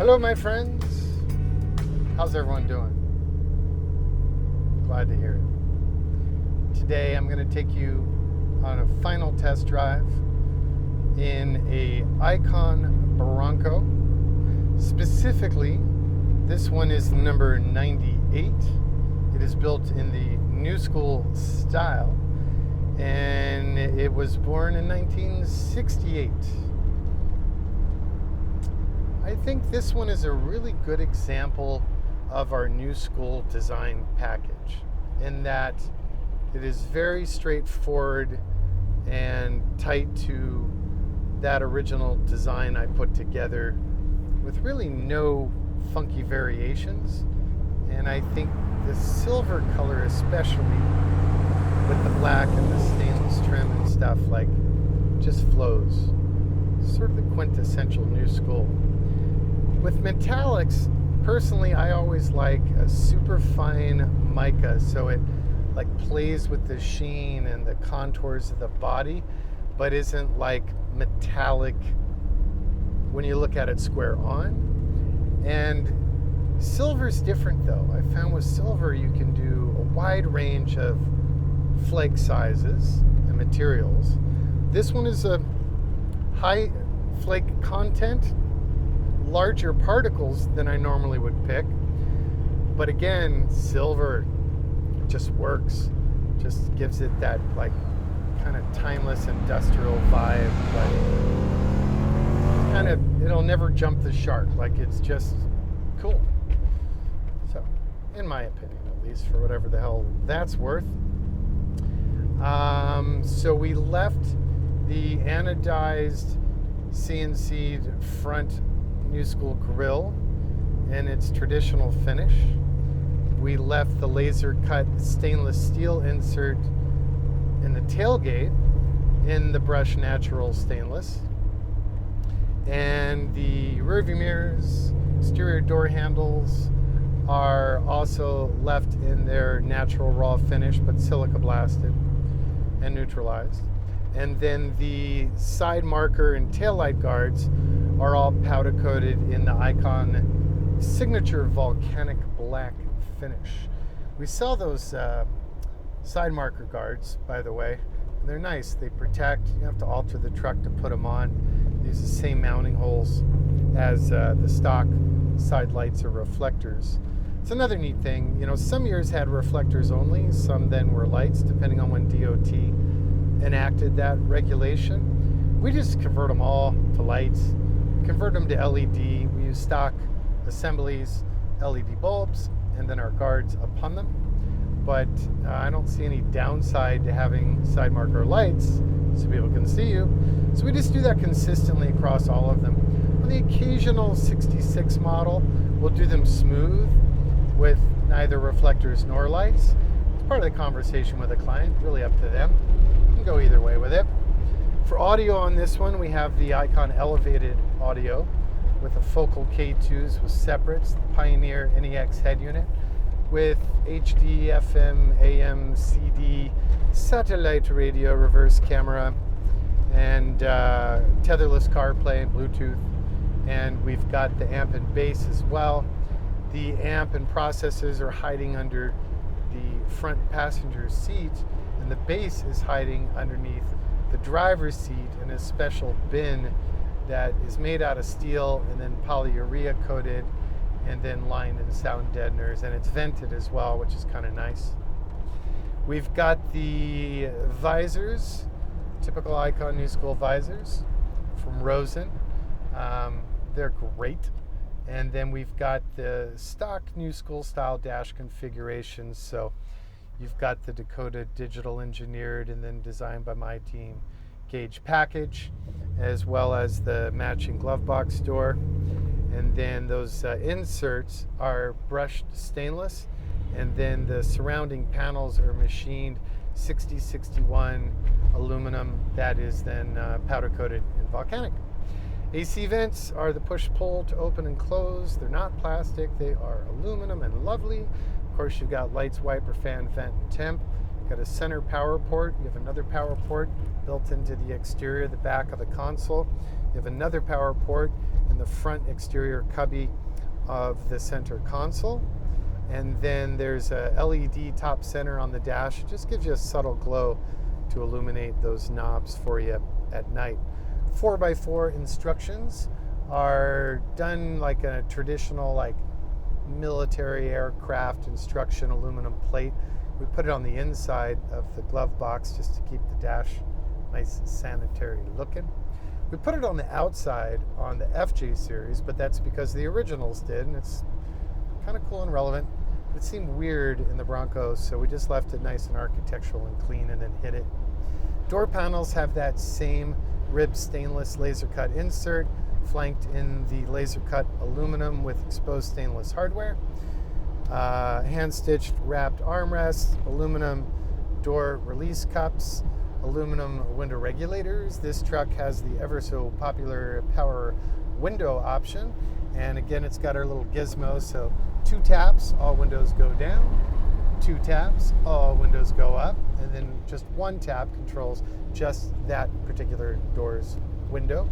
Hello, my friends. How's everyone doing? Glad to hear it. Today, I'm going to take you on a final test drive in a Icon Bronco. Specifically, this one is number 98. It is built in the new school style, and it was born in 1968. I think this one is a really good example of our new school design package in that it is very straightforward and tight to that original design I put together with really no funky variations. And I think the silver color especially with the black and the stainless trim and stuff just flows. Sort of the quintessential new school. With metallics, personally, I always like a super fine mica, so it plays with the sheen and the contours of the body, but isn't metallic when you look at it square on. And silver's different though. I found with silver you can do a wide range of flake sizes and materials. This one is a high flake content, larger particles than I normally would pick, but again, silver just works, just gives it that kind of timeless industrial vibe, but it'll never jump the shark. It's just cool. So in my opinion, at least, for whatever the hell that's worth. So we left the anodized CNC'd front new school grille in its traditional finish. We left the laser cut stainless steel insert in the tailgate in the brushed natural stainless. And the rearview mirrors, exterior door handles are also left in their natural raw finish, but silica blasted and neutralized. And then the side marker and taillight guards are all powder coated in the Icon signature volcanic black finish. We sell those side marker guards, by the way, and they're nice. They protect. You have to alter the truck to put them on. They use the same mounting holes as the stock side lights or reflectors. It's another neat thing. Some years had reflectors only, some then were lights, depending on when DOT enacted that regulation. We just convert them all to lights, convert them to LED. We use stock assemblies, LED bulbs, and then our guards upon them. But I don't see any downside to having side marker lights so people can see you. So we just do that consistently across all of them. On the occasional 66 model, we'll do them smooth with neither reflectors nor lights. It's part of the conversation with a client, really up to them. You can go either way with it. For audio on this one, we have the Icon elevated audio with the focal K2s with separates, the Pioneer NEX head unit with HD, FM, AM, CD, satellite radio, reverse camera, and tetherless CarPlay and Bluetooth. And we've got the amp and bass as well. The amp and processors are hiding under the front passenger seat, and the bass is hiding underneath the driver's seat in a special bin that is made out of steel and then polyurea coated and then lined in sound deadeners, and it's vented as well, which is kind of nice. We've got the visors, typical Icon new school visors from Rosen. They're great. And then we've got the stock new school style dash configurations. So you've got the Dakota digital engineered and then designed by my team gauge package, as well as the matching glove box door. And then those inserts are brushed stainless, and then the surrounding panels are machined 6061 aluminum that is then powder coated in volcanic. AC vents are the push-pull to open and close. They're not plastic, they are aluminum and lovely. Of course, you've got lights, wiper, fan, vent, and temp. Got a center power port. You have another power port built into the exterior, the back of the console. You have another power port in the front exterior cubby of the center console. And then there's a LED top center on the dash. It just gives you a subtle glow to illuminate those knobs for you at night. 4x4 instructions are done like a traditional like military aircraft instruction aluminum plate. We put it on the inside of the glove box just to keep the dash nice sanitary looking. We put it on the outside on the FJ series, but that's because the originals did, and it's kind of cool and relevant. It seemed weird in the Bronco, so we just left it nice and architectural and clean and then hit it. Door panels have that same ribbed stainless laser cut insert, flanked in the laser cut aluminum with exposed stainless hardware. Hand-stitched wrapped armrests, aluminum door release cups, aluminum window regulators. This truck has the ever so popular power window option, and again it's got our little gizmo, so 2 taps, all windows go down, 2 taps, all windows go up, and then just 1 tap controls just that particular door's window.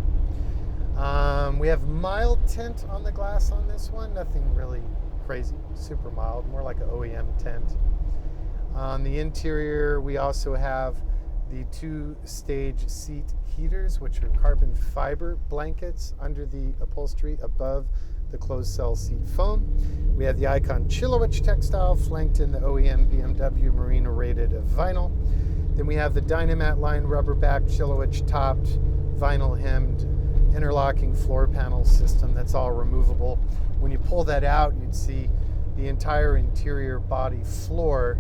We have mild tint on the glass on this one, nothing really crazy, super mild, more like an OEM tint. On the interior, we also have the 2-stage seat heaters, which are carbon fiber blankets under the upholstery above the closed cell seat foam. We have the Icon Chillowich textile flanked in the OEM BMW Marina rated vinyl. Then we have the Dynamat line rubber back Chillowich topped vinyl hemmed interlocking floor panel system that's all removable. When you pull that out, you'd see the entire interior body floor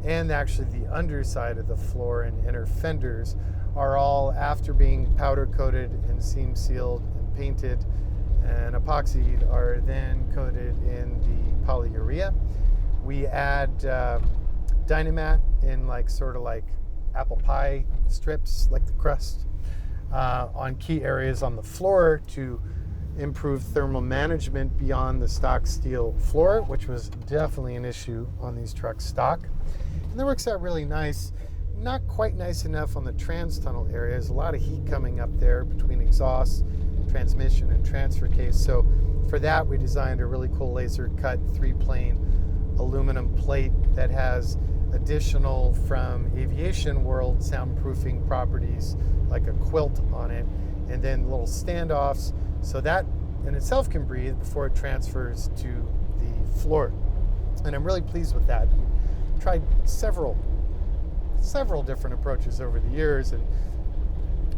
and actually the underside of the floor and inner fenders are all, after being powder coated and seam sealed and painted and epoxied, are then coated in the polyurea. We add Dynamat in like sort of like apple pie strips, like the crust, on key areas on the floor to improve thermal management beyond the stock steel floor, which was definitely an issue on these trucks stock. And that works out really nice. Not quite nice enough on the trans tunnel area. There's a lot of heat coming up there between exhaust, transmission, and transfer case. So for that, we designed a really cool laser cut 3-plane aluminum plate that has additional from aviation world soundproofing properties like a quilt on it, and then little standoffs so that in itself can breathe before it transfers to the floor. And I'm really pleased with that. We tried several different approaches over the years and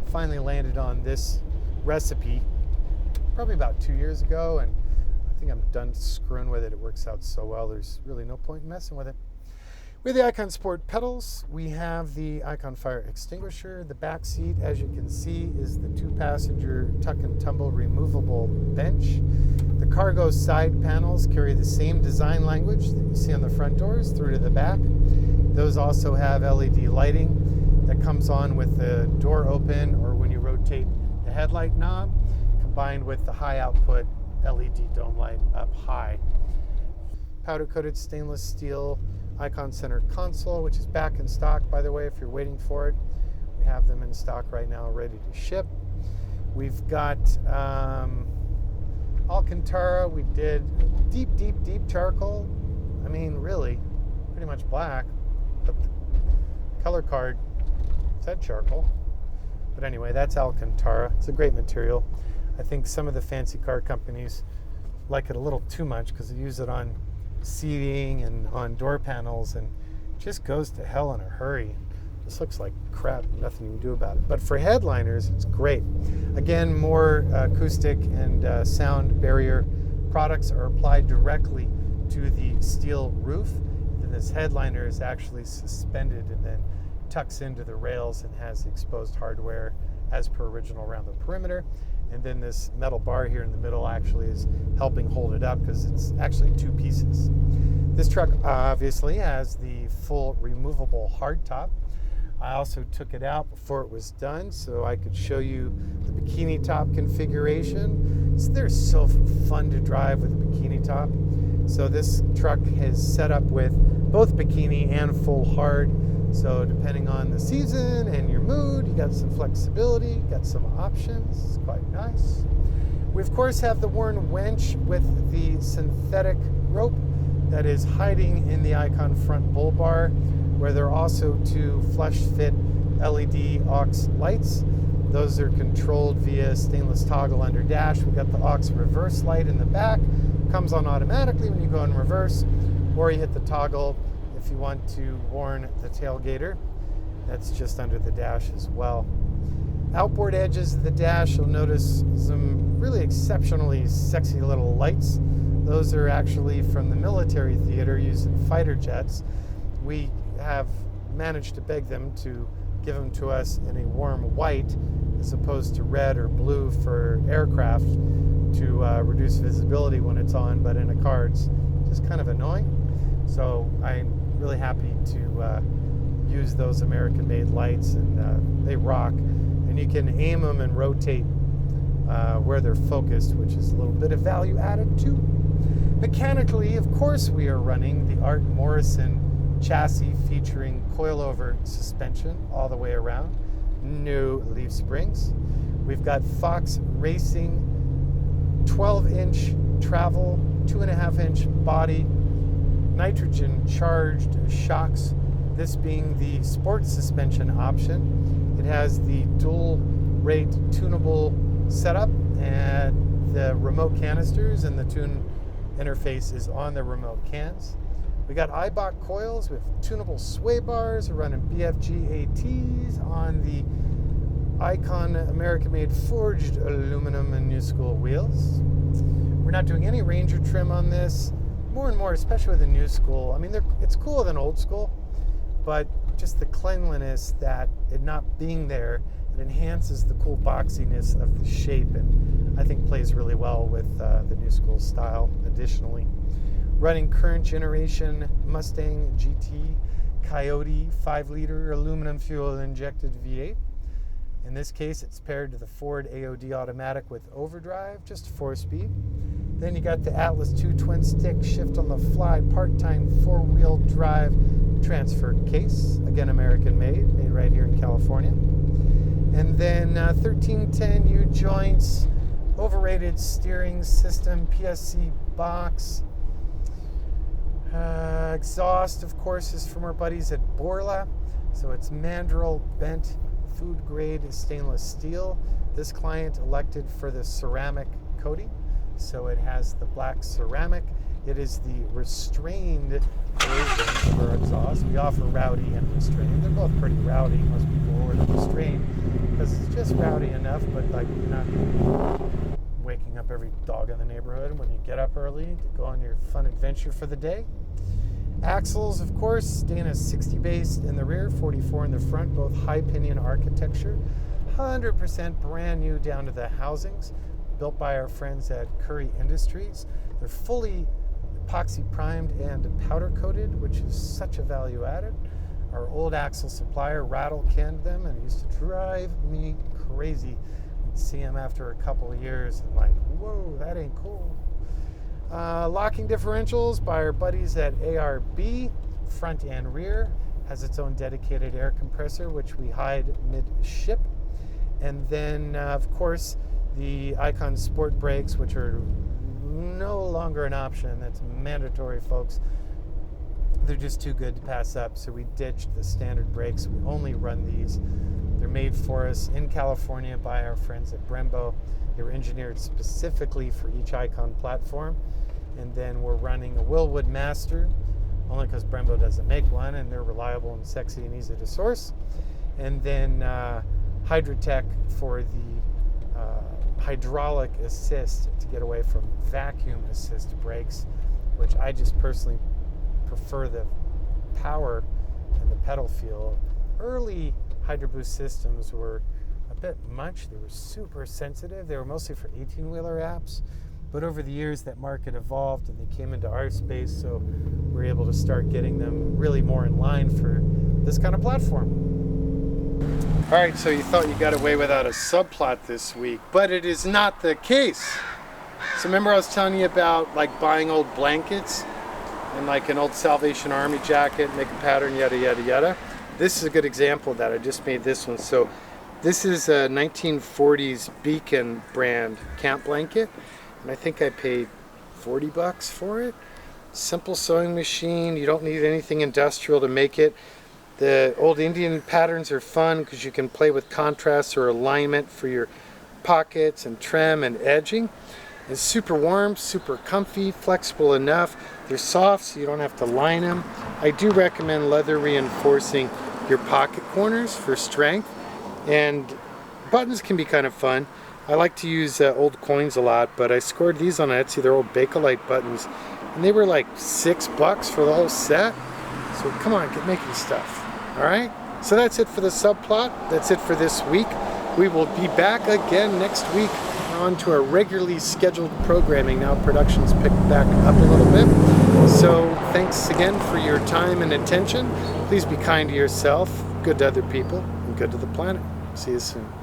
finally landed on this recipe probably about 2 years ago, and I think I'm done screwing with it. It works out so well, there's really no point in messing with it. With the Icon Sport pedals, we have the Icon Fire Extinguisher. The back seat, as you can see, is the 2-passenger tuck and tumble removable bench. The cargo side panels carry the same design language that you see on the front doors through to the back. Those also have LED lighting that comes on with the door open or when you rotate the headlight knob, combined with the high output LED dome light up high. Powder coated stainless steel Icon Center console, which is back in stock, by the way, if you're waiting for it. We have them in stock right now, ready to ship. We've got Alcantara. We did deep charcoal. I mean, really, pretty much black, but the color card said charcoal. But anyway, that's Alcantara. It's a great material. I think some of the fancy car companies like it a little too much because they use it on seating and on door panels, and it just goes to hell in a hurry. This looks like crap, nothing you can do about it. But for headliners, it's great. Again, more acoustic and sound barrier products are applied directly to the steel roof. And this headliner is actually suspended and then tucks into the rails and has exposed hardware as per original around the perimeter. And then this metal bar here in the middle actually is helping hold it up because it's actually 2 pieces. This truck obviously has the full removable hardtop. I also took it out before it was done so I could show you the bikini top configuration. So they're so fun to drive with a bikini top. So this truck is set up with both bikini and full hard So depending on the season and your mood, you got some flexibility, you got some options. It's quite nice. We of course have the worn winch with the synthetic rope that is hiding in the Icon front bull bar, where there are also two flush fit LED aux lights. Those are controlled via stainless toggle under dash. We've got the aux reverse light in the back. Comes on automatically when you go in reverse, or you hit the toggle if you want to warn the tailgater. That's just under the dash as well. Outboard edges of the dash, you'll notice some really exceptionally sexy little lights. Those are actually from the military theater using fighter jets. We have managed to beg them to give them to us in a warm white as opposed to red or blue for aircraft to reduce visibility when it's on, but in a car it's just kind of annoying. So I'm really happy to use those American-made lights, and they rock. And you can aim them and rotate where they're focused, which is a little bit of value added too. Mechanically, of course, we are running the Art Morrison chassis featuring coilover suspension all the way around. No leaf springs. We've got Fox Racing 12-inch travel, 2.5-inch body, nitrogen charged shocks, this being the sport suspension option. It has the dual rate tunable setup and the remote canisters, and the tune interface is on the remote cans. We got Eibach coils with tunable sway bars. We're running BFG ATs on the Icon American-made forged aluminum and new school wheels. We're not doing any Ranger trim on this. More and more, especially with the new school. I mean, it's cooler than old school, but just the cleanliness that it not being there, it enhances the cool boxiness of the shape, and I think plays really well with the new school style. Additionally, running current generation Mustang GT Coyote 5-liter aluminum fuel injected V8. In this case, it's paired to the Ford AOD automatic with overdrive, just 4-speed. Then you got the Atlas 2 twin stick shift on the fly part-time 4-wheel drive transfer case, again American made right here in California. And then 1310 U joints, overrated steering system, PSC box. Exhaust, of course, is from our buddies at Borla. So it's mandrel bent food grade stainless steel. This client elected for the ceramic coating, so it has the black ceramic. It is the restrained version of our exhaust. We offer rowdy and restrained. They're both pretty rowdy. Most people order restrained because it's just rowdy enough, but like you're not waking up every dog in the neighborhood when you get up early to go on your fun adventure for the day. Axles, of course, Dana 60 base in the rear, 44 in the front, both high pinion architecture, 100% brand new down to the housings, built by our friends at Curry Industries. They're fully epoxy primed and powder coated, which is such a value added. Our old axle supplier rattle canned them, and it used to drive me crazy. You'd see them after a couple of years and like, whoa, that ain't cool. Locking differentials by our buddies at ARB, front and rear, has its own dedicated air compressor, which we hide mid-ship. And then, of course, the Icon Sport brakes, which are no longer an option. That's mandatory, folks. They're just too good to pass up, so we ditched the standard brakes. We only run these. They're made for us in California by our friends at Brembo. They were engineered specifically for each Icon platform. And then we're running a Willwood Master, only because Brembo doesn't make one, and they're reliable and sexy and easy to source. And then Hydrotech for the hydraulic assist to get away from vacuum assist brakes, which I just personally prefer the power and the pedal feel. Early Hydro Boost systems were a bit much. They were super sensitive. They were mostly for 18-wheeler apps. But over the years, that market evolved and they came into our space, so we were able to start getting them really more in line for this kind of platform. All right, so you thought you got away without a subplot this week, but it is not the case. So remember I was telling you about like buying old blankets and like an old Salvation Army jacket, make a pattern, yada, yada, yada. This is a good example of that. I just made this one. So this is a 1940s Beacon brand camp blanket, and I think I paid 40 bucks for it. Simple sewing machine. You don't need anything industrial to make it. The old Indian patterns are fun because you can play with contrast or alignment for your pockets and trim and edging. It's super warm, super comfy, flexible enough. They're soft so you don't have to line them. I do recommend leather reinforcing your pocket corners for strength. And buttons can be kind of fun. I like to use old coins a lot, but I scored these on Etsy. They're old Bakelite buttons, and they were like $6 for the whole set. So come on, get making stuff. All right? So that's it for the subplot. That's it for this week. We will be back again next week on to our regularly scheduled programming. Now production's picked back up a little bit. So thanks again for your time and attention. Please be kind to yourself, good to other people, and good to the planet. See you soon.